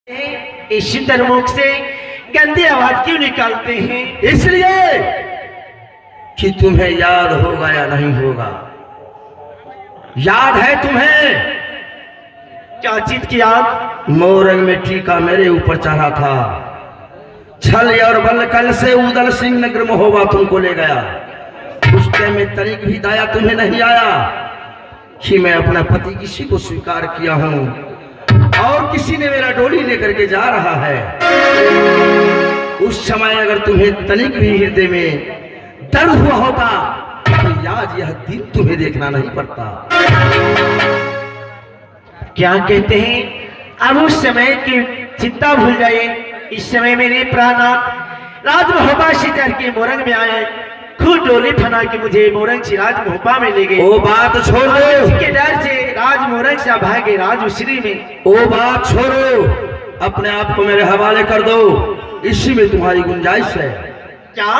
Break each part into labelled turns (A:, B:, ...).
A: इसी तरमुख से गंदी आवाज क्यों निकालते हैं?
B: इसलिए कि तुम्हें याद होगा या नहीं होगा। याद है तुम्हें?
A: क्या चीज की याद?
B: मोरंग में टीका मेरे ऊपर चढ़ा था। छल और बल कल से उदल सिंह नगर महोबा तुमको ले गया। उस टाइम में तनिक भी दया तुम्हें नहीं आया कि मैं अपना पति किसी को स्वीकार किया हूं और किसी ने मेरा डोली लेकर के जा रहा है। उस समय अगर तुम्हें तनिक भी हृदय में दर्द हुआ होता तो आज यह दिन तुम्हें देखना नहीं पड़ता।
A: क्या कहते हैं? अब उस समय की चिंता भूल जाइए। इस समय मेरे प्राणनाथ राजमहोबा से चढ़ के मोरंग में आए, खुद डोली फना के मुझे मोरंग से राजमहोबा में ले गए।
B: वो बात छोड़ो,
A: इसके डर से राज मोरंग से भागे राज उसीरी में।
B: वो बात छोड़ो, अपने आप को मेरे हवाले कर दो। इसी में तुम्हारी गुंजाइश है।
A: क्या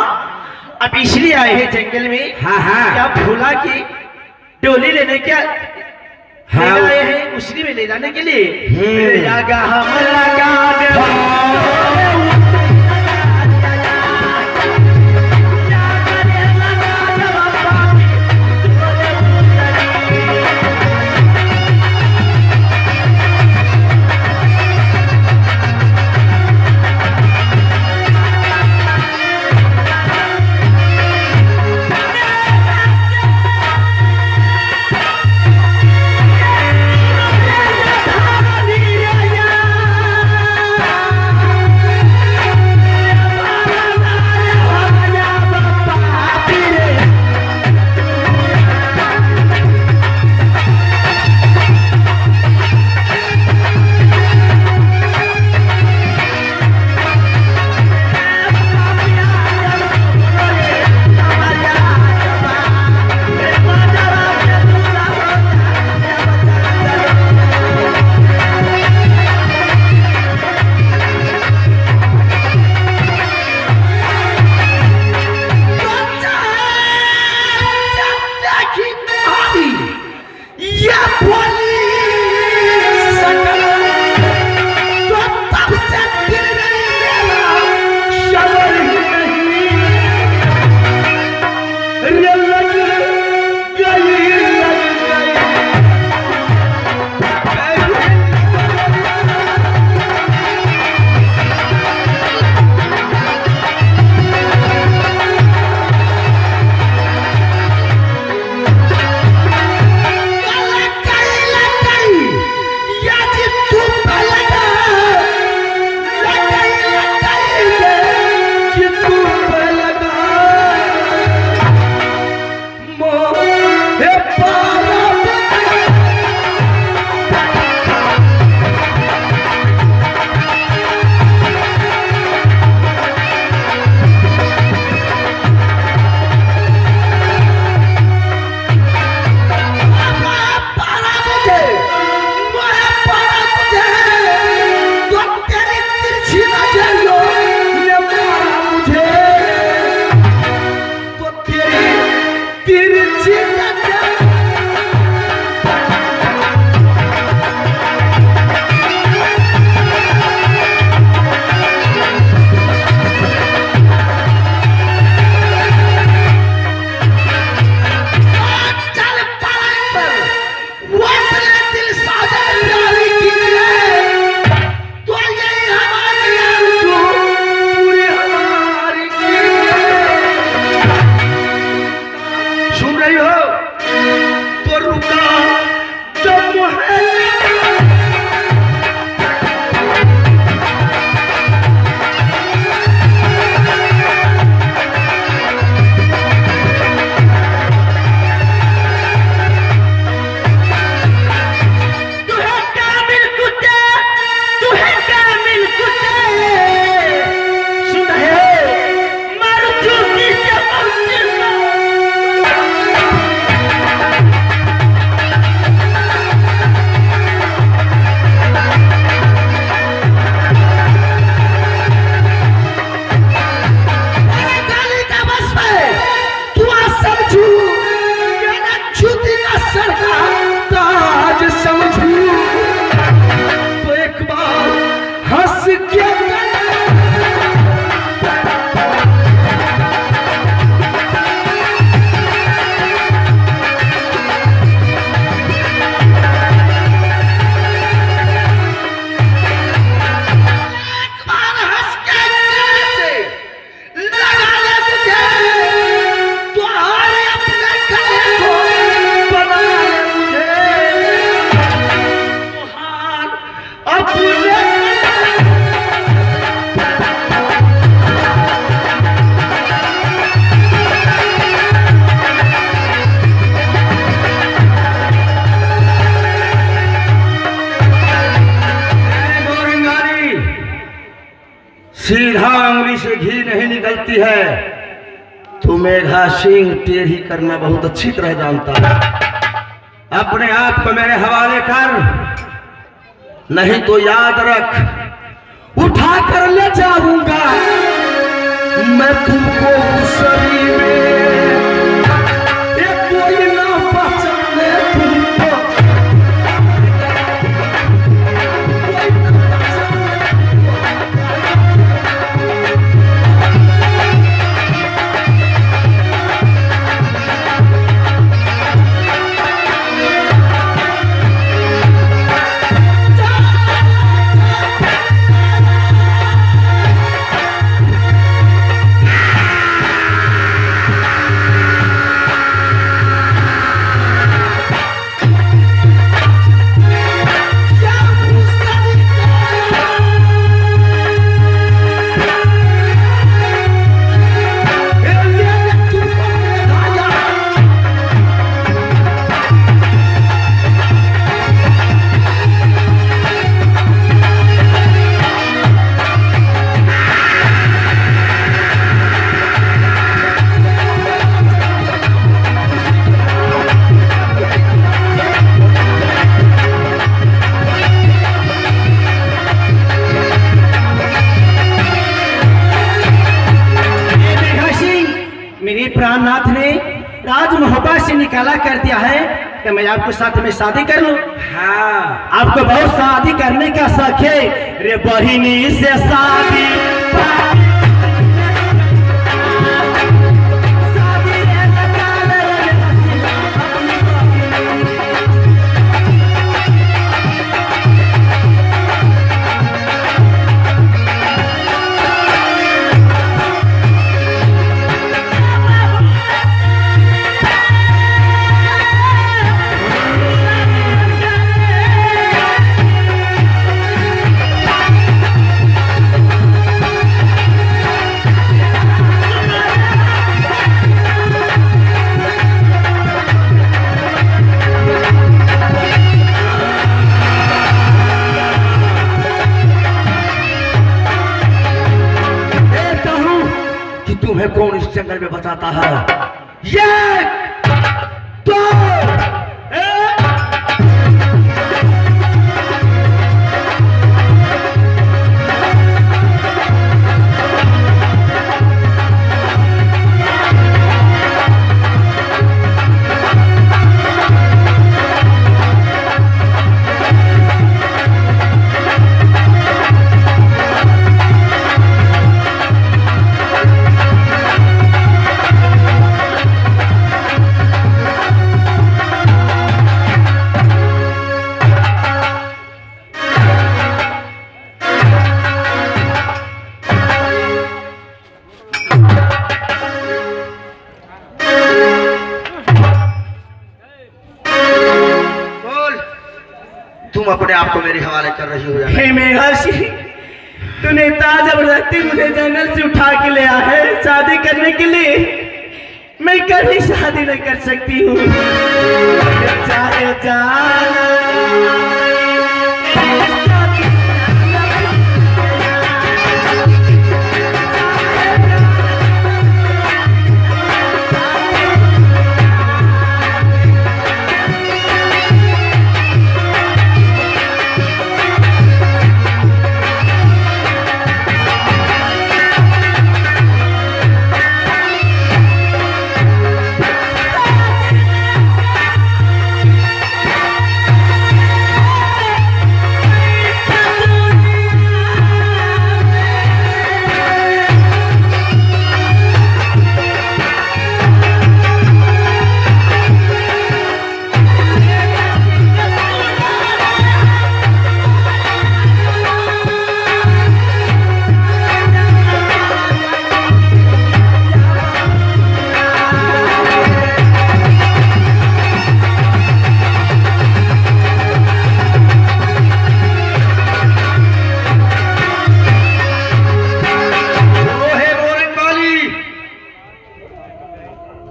A: अब इसलिए आए हैं जंगल में?
B: हाँ हाँ।
A: क्या भूला कि डोली लेने क्या
B: हाँ।
A: आए हैं उसी में ले जाने के लिए?
B: सीधा अंगुली से घी नहीं निकलती है। तू मेघा सिंह टेढ़ी करना बहुत अच्छी तरह जानता है। अपने आप को मेरे हवाले कर, नहीं तो याद रख उठा कर ले जाऊंगा मैं तुमको उसरी में। कोई ना पहचाने तुमको,
A: प्राणनाथ ने राज मोहब्बत से निकाला कर दिया है कि मैं आपको साथ में शादी कर लूं।
B: हाँ,
A: आपको बहुत शादी करने का शौक है। रे बहिनी से शादी
B: तुम्हें कौन इस जंगल में बताता है? ये तो अपने आप को मेरे हवाले कर रही हो।
A: हे मेघासी, तूने जबरदस्ती मुझे जंगल से उठा के ले आया है शादी करने के लिए। मैं कभी शादी नहीं कर सकती हूँ। चाहे जाना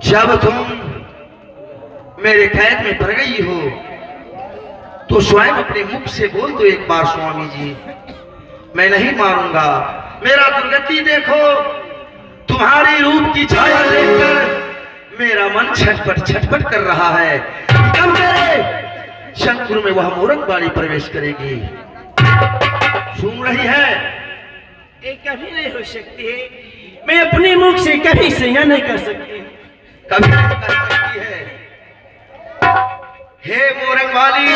B: जब तुम मेरे कैद में पड़ गई हो तो स्वयं अपने मुख से बोल दो एक बार, स्वामी जी मैं नहीं मारूंगा, मेरा दुर्गति देखो। तुम्हारी रूप की छाया देखकर मेरा मन छटपट छटपट कर रहा है। कब मेरे शंकुर में वह मोरंग बाड़ी प्रवेश करेगी? सुन रही है?
A: ये कभी नहीं हो सकती है। मैं अपने मुख से कभी सह्य नहीं कर सकती।
B: कभी नहीं कर सकती है। हे मोरंग वाली,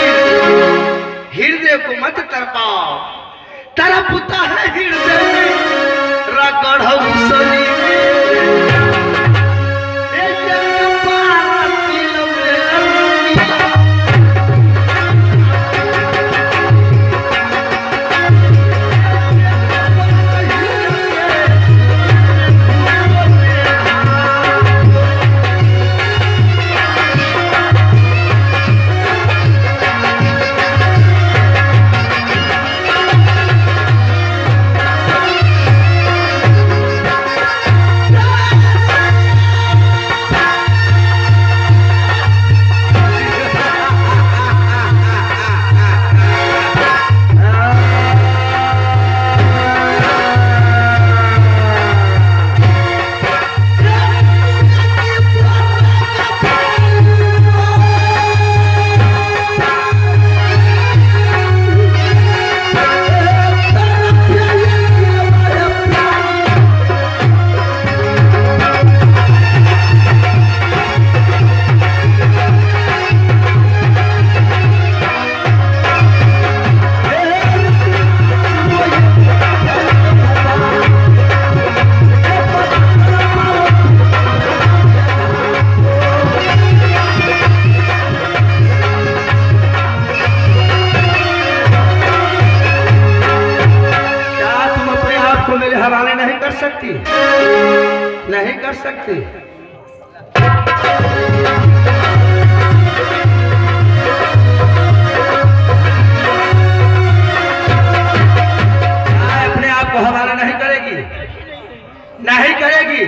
B: हृदय को मत तरपाओ। तरपता है हृदय रगड़ सनी में। नहीं कर सकती। अपने आप को हवाला नहीं करेगी, नहीं करेगी।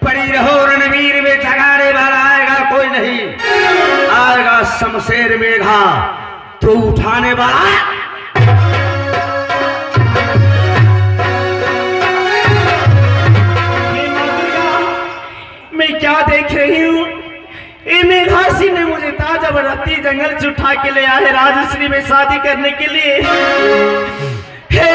B: पड़ी रहो रणवीर में, जगाने वाला आएगा कोई नहीं। आएगा शमशेर मेघा तो उठाने वाला।
A: मैं क्या देख रही हूँ? ये मेघासी ने मुझे ताजबरदस्ती जंगल से उठा के ले आए राजश्री में शादी करने के लिए। हे